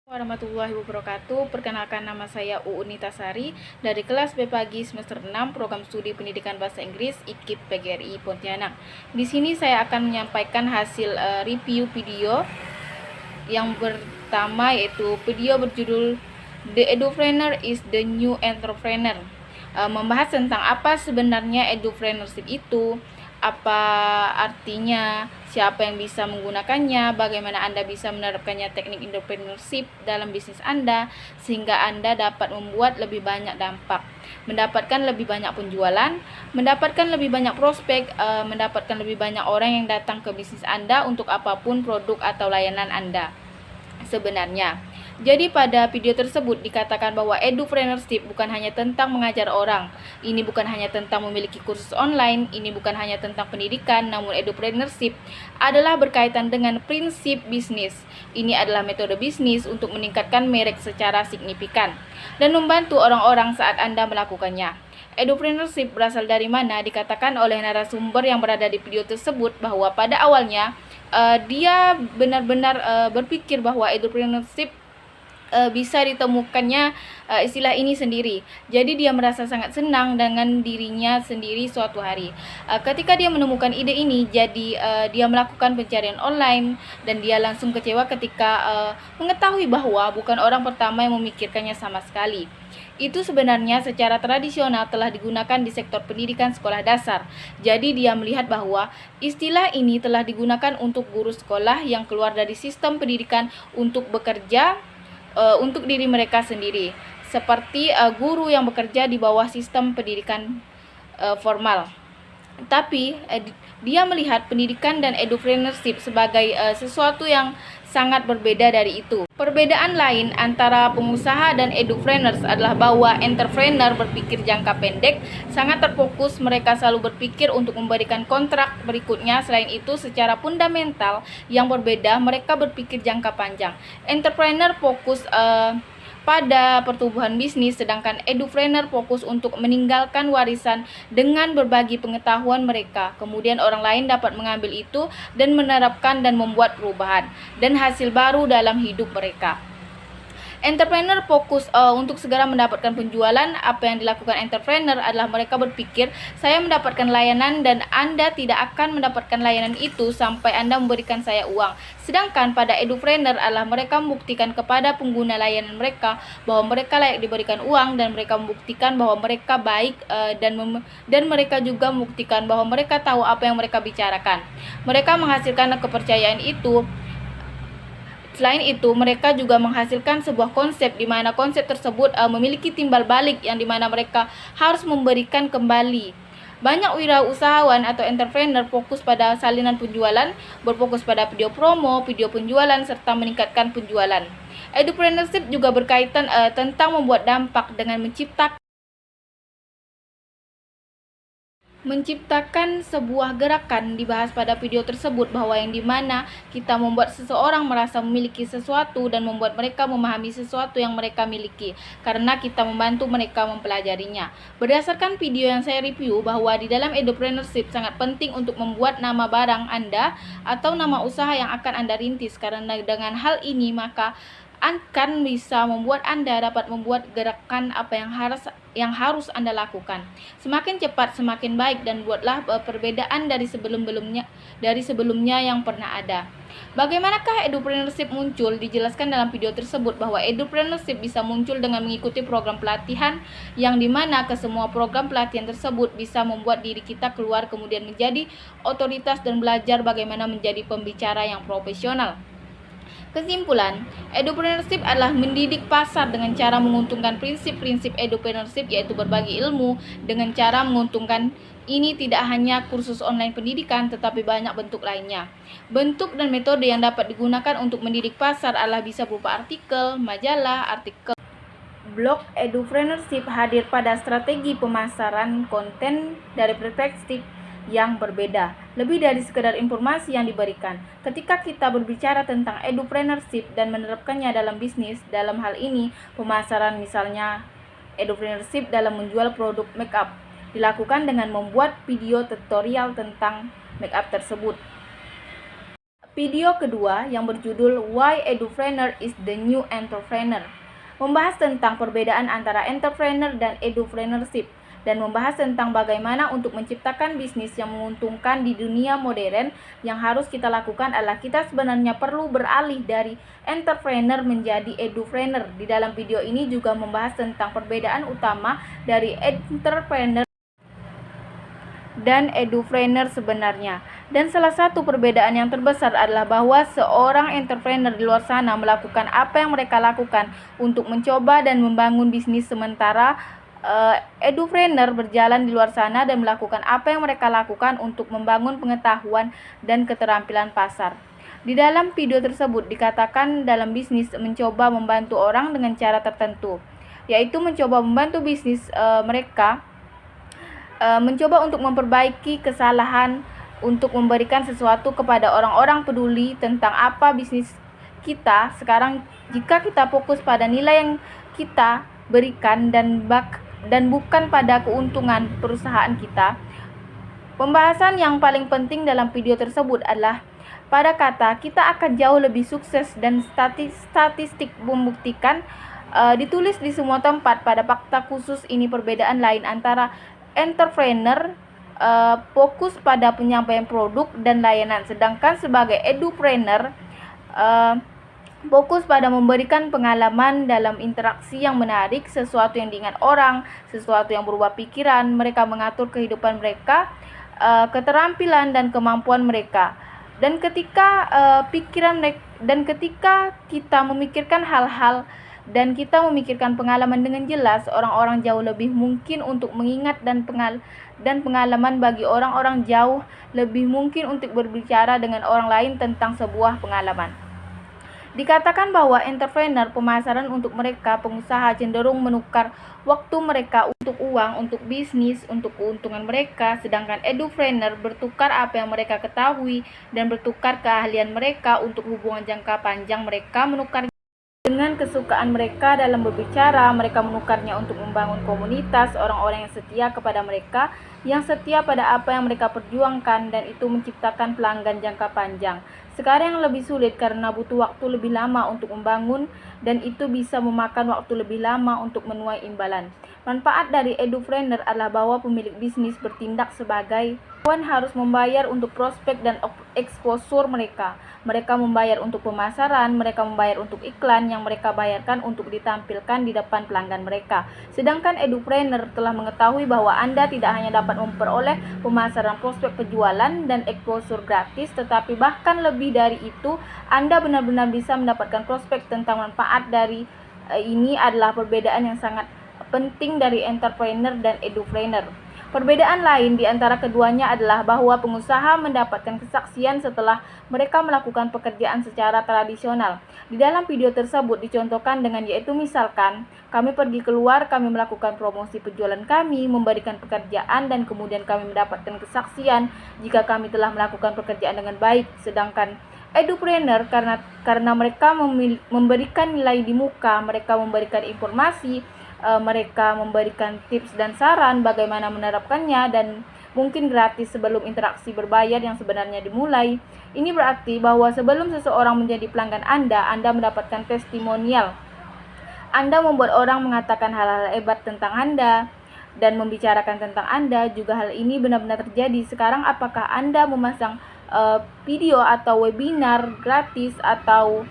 Warahmatullahi wabarakatuh. Perkenalkan, nama saya Uunitasari dari kelas B pagi semester 6 program studi pendidikan bahasa Inggris IKIP PGRI Pontianak. Di sini saya akan menyampaikan hasil review video yang pertama, yaitu video berjudul The Edupreneur is the New Entrepreneur. Membahas tentang apa sebenarnya edupreneurship itu, apa artinya, siapa yang bisa menggunakannya, bagaimana Anda bisa menerapkannya teknik entrepreneurship dalam bisnis Anda sehingga Anda dapat membuat lebih banyak dampak, mendapatkan lebih banyak penjualan, mendapatkan lebih banyak prospek, mendapatkan lebih banyak orang yang datang ke bisnis Anda untuk apapun produk atau layanan Anda sebenarnya. Jadi pada video tersebut dikatakan bahwa edupreneurship bukan hanya tentang mengajar orang. Ini bukan hanya tentang memiliki kursus online, ini bukan hanya tentang pendidikan, namun edupreneurship adalah berkaitan dengan prinsip bisnis. Ini adalah metode bisnis untuk meningkatkan merek secara signifikan dan membantu orang-orang saat Anda melakukannya. Edupreneurship berasal dari mana? Dikatakan oleh narasumber yang berada di video tersebut bahwa pada awalnya dia benar-benar berpikir bahwa edupreneurship bisa ditemukannya istilah ini sendiri. Jadi dia merasa sangat senang dengan dirinya sendiri suatu hari. Ketika dia menemukan ide ini, jadi dia melakukan pencarian online dan dia langsung kecewa ketika mengetahui bahwa bukan orang pertama yang memikirkannya sama sekali. Itu sebenarnya secara tradisional telah digunakan di sektor pendidikan sekolah dasar. Jadi dia melihat bahwa istilah ini telah digunakan untuk guru sekolah yang keluar dari sistem pendidikan untuk bekerja untuk diri mereka sendiri, seperti guru yang bekerja di bawah sistem pendidikan formal. Tapi dia melihat pendidikan dan edupreneurship sebagai sesuatu yang sangat berbeda dari itu. Perbedaan lain antara pengusaha dan edupreneurs adalah bahwa entrepreneur berpikir jangka pendek, sangat terfokus, mereka selalu berpikir untuk memberikan kontrak berikutnya. Selain itu, secara fundamental yang berbeda, mereka berpikir jangka panjang. Entrepreneur fokus pada pertumbuhan bisnis, sedangkan edupreneur fokus untuk meninggalkan warisan dengan berbagi pengetahuan mereka. Kemudian orang lain dapat mengambil itu dan menerapkan dan membuat perubahan dan hasil baru dalam hidup mereka. Entrepreneur fokus untuk segera mendapatkan penjualan. Apa yang dilakukan entrepreneur adalah mereka berpikir, saya mendapatkan layanan dan Anda tidak akan mendapatkan layanan itu sampai Anda memberikan saya uang. Sedangkan pada edupreneur adalah mereka membuktikan kepada pengguna layanan mereka bahwa mereka layak diberikan uang, dan mereka membuktikan bahwa mereka baik dan mereka juga membuktikan bahwa mereka tahu apa yang mereka bicarakan. Mereka menghasilkan kepercayaan itu. Selain itu, mereka juga menghasilkan sebuah konsep di mana konsep tersebut memiliki timbal balik yang dimana mereka harus memberikan kembali. Banyak wirausahawan atau entrepreneur fokus pada salinan penjualan, berfokus pada video promo, video penjualan, serta meningkatkan penjualan. Edupreneurship juga berkaitan tentang membuat dampak dengan menciptakan sebuah gerakan. Dibahas pada video tersebut bahwa yang dimana kita membuat seseorang merasa memiliki sesuatu dan membuat mereka memahami sesuatu yang mereka miliki karena kita membantu mereka mempelajarinya. Berdasarkan video yang saya review, bahwa di dalam edupreneurship sangat penting untuk membuat nama barang Anda atau nama usaha yang akan Anda rintis, karena dengan hal ini maka akan bisa membuat Anda dapat membuat gerakan apa yang harus Anda lakukan. Semakin cepat semakin baik, dan buatlah perbedaan dari sebelumnya yang pernah ada. Bagaimanakah edupreneurship muncul? Dijelaskan dalam video tersebut bahwa edupreneurship bisa muncul dengan mengikuti program pelatihan, yang dimana kesemua program pelatihan tersebut bisa membuat diri kita keluar kemudian menjadi otoritas dan belajar bagaimana menjadi pembicara yang profesional. Kesimpulan, edupreneurship adalah mendidik pasar dengan cara menguntungkan prinsip-prinsip edupreneurship, yaitu berbagi ilmu dengan cara menguntungkan. Ini tidak hanya kursus online pendidikan, tetapi banyak bentuk lainnya. Bentuk dan metode yang dapat digunakan untuk mendidik pasar adalah bisa berupa artikel, majalah, artikel blog. Edupreneurship hadir pada strategi pemasaran konten dari perspektif yang berbeda, lebih dari sekedar informasi yang diberikan. Ketika kita berbicara tentang edupreneurship dan menerapkannya dalam bisnis, dalam hal ini pemasaran, misalnya edupreneurship dalam menjual produk makeup dilakukan dengan membuat video tutorial tentang makeup tersebut. Video kedua yang berjudul Why Edupreneur is the New Entrepreneur membahas tentang perbedaan antara entrepreneur dan edupreneurship dan membahas tentang bagaimana untuk menciptakan bisnis yang menguntungkan di dunia modern. Yang harus kita lakukan adalah kita sebenarnya perlu beralih dari entrepreneur menjadi edupreneur. Di dalam video ini juga membahas tentang perbedaan utama dari entrepreneur dan edupreneur sebenarnya. Dan salah satu perbedaan yang terbesar adalah bahwa seorang entrepreneur di luar sana melakukan apa yang mereka lakukan untuk mencoba dan membangun bisnis, sementara edupreneur berjalan di luar sana dan melakukan apa yang mereka lakukan untuk membangun pengetahuan dan keterampilan pasar. Di dalam video tersebut dikatakan dalam bisnis mencoba membantu orang dengan cara tertentu, yaitu mencoba membantu bisnis mereka mencoba untuk memperbaiki kesalahan, untuk memberikan sesuatu kepada orang-orang peduli tentang apa bisnis kita. Sekarang jika kita fokus pada nilai yang kita berikan dan bukan pada keuntungan perusahaan kita. Pembahasan yang paling penting dalam video tersebut adalah pada kata kita akan jauh lebih sukses, dan statistik membuktikan ditulis di semua tempat. Pada fakta khusus ini perbedaan lain antara entrepreneur fokus pada penyampaian produk dan layanan, sedangkan sebagai edupreneur fokus pada memberikan pengalaman dalam interaksi yang menarik, sesuatu yang diingat orang, sesuatu yang berubah pikiran. Mereka mengatur kehidupan mereka, keterampilan dan kemampuan mereka. Dan ketika ketika kita memikirkan hal-hal dan kita memikirkan pengalaman dengan jelas, orang-orang jauh lebih mungkin untuk mengingat, dan pengalaman bagi orang-orang jauh lebih mungkin untuk berbicara dengan orang lain tentang sebuah pengalaman. Dikatakan bahwa entrepreneur pemasaran untuk mereka, pengusaha cenderung menukar waktu mereka untuk uang, untuk bisnis, untuk keuntungan mereka, sedangkan edupreneur bertukar apa yang mereka ketahui dan bertukar keahlian mereka untuk hubungan jangka panjang. Mereka menukar dengan kesukaan mereka dalam berbicara, mereka menukarnya untuk membangun komunitas, orang-orang yang setia kepada mereka, yang setia pada apa yang mereka perjuangkan, dan itu menciptakan pelanggan jangka panjang. Sekarang yang lebih sulit karena butuh waktu lebih lama untuk membangun, dan itu bisa memakan waktu lebih lama untuk menuai imbalan. Manfaat dari edupreneur adalah bahwa pemilik bisnis bertindak sebagai harus membayar untuk prospek dan exposure mereka. Mereka membayar untuk pemasaran, mereka membayar untuk iklan yang mereka bayarkan untuk ditampilkan di depan pelanggan mereka. Sedangkan edupreneur telah mengetahui bahwa Anda tidak hanya dapat memperoleh pemasaran, prospek penjualan dan exposure gratis, tetapi bahkan lebih dari itu, Anda benar-benar bisa mendapatkan prospek tentang manfaat dari ini adalah perbedaan yang sangat penting dari entrepreneur dan edupreneur. Perbedaan lain di antara keduanya adalah bahwa pengusaha mendapatkan kesaksian setelah mereka melakukan pekerjaan secara tradisional. Di dalam video tersebut dicontohkan dengan, yaitu misalkan kami pergi keluar, kami melakukan promosi penjualan kami, memberikan pekerjaan, dan kemudian kami mendapatkan kesaksian jika kami telah melakukan pekerjaan dengan baik. Sedangkan edupreneur karena mereka memberikan nilai di muka, mereka memberikan informasi, mereka memberikan tips dan saran bagaimana menerapkannya, dan mungkin gratis sebelum interaksi berbayar yang sebenarnya dimulai. Ini berarti bahwa sebelum seseorang menjadi pelanggan Anda mendapatkan testimonial. Anda membuat orang mengatakan hal-hal hebat tentang Anda dan membicarakan tentang Anda. Juga hal ini benar-benar terjadi. Sekarang apakah Anda memasang video atau webinar gratis atau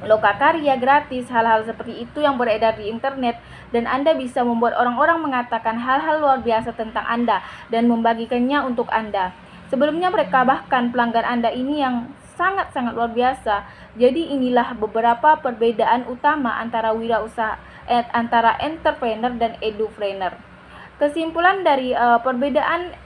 lokakarya gratis, hal-hal seperti itu yang beredar di internet, dan Anda bisa membuat orang-orang mengatakan hal-hal luar biasa tentang Anda dan membagikannya untuk Anda. Sebelumnya mereka bahkan pelanggan Anda ini yang sangat-sangat luar biasa. Jadi inilah beberapa perbedaan utama antara antara entrepreneur dan edupreneur. Kesimpulan dari perbedaan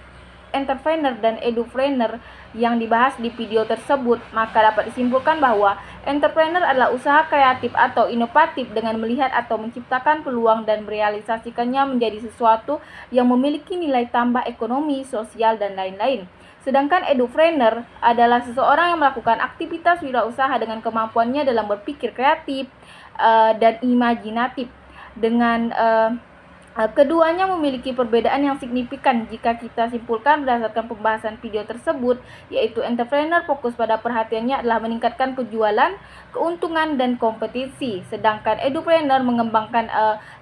entrepreneur dan edupreneur yang dibahas di video tersebut, maka dapat disimpulkan bahwa entrepreneur adalah usaha kreatif atau inovatif dengan melihat atau menciptakan peluang dan merealisasikannya menjadi sesuatu yang memiliki nilai tambah ekonomi, sosial, dan lain-lain. Sedangkan edupreneur adalah seseorang yang melakukan aktivitas wirausaha dengan kemampuannya dalam berpikir kreatif dan imajinatif, dengan Keduanya memiliki perbedaan yang signifikan jika kita simpulkan berdasarkan pembahasan video tersebut, yaitu entrepreneur fokus pada perhatiannya adalah meningkatkan penjualan, keuntungan, dan kompetisi, sedangkan edupreneur mengembangkan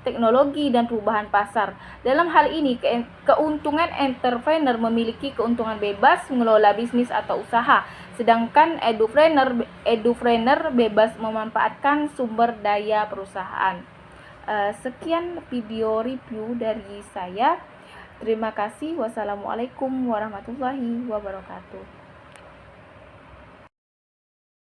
teknologi dan perubahan pasar. Dalam hal ini, keuntungan entrepreneur memiliki keuntungan bebas mengelola bisnis atau usaha, sedangkan edupreneur bebas memanfaatkan sumber daya perusahaan. Sekian video review dari saya. Terima kasih. Wassalamualaikum warahmatullahi wabarakatuh.